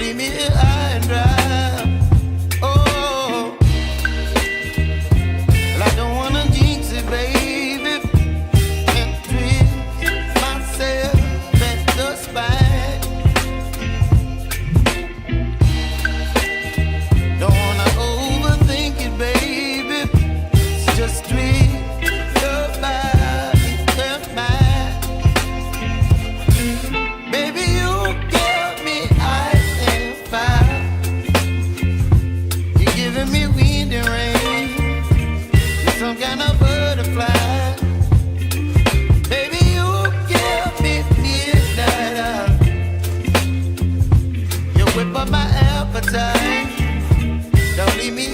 leave me here high and dry. Oh, well, I don't wanna jinx it, baby, and twist myself at the spine. Don't wanna overthink it, baby. It's just twist your body and mine. Baby, you give me ice and fire. You're giving me wind and rain. You're some kind of butterfly. Baby, you give me midnight hour. You whip up my appetite. Don't leave me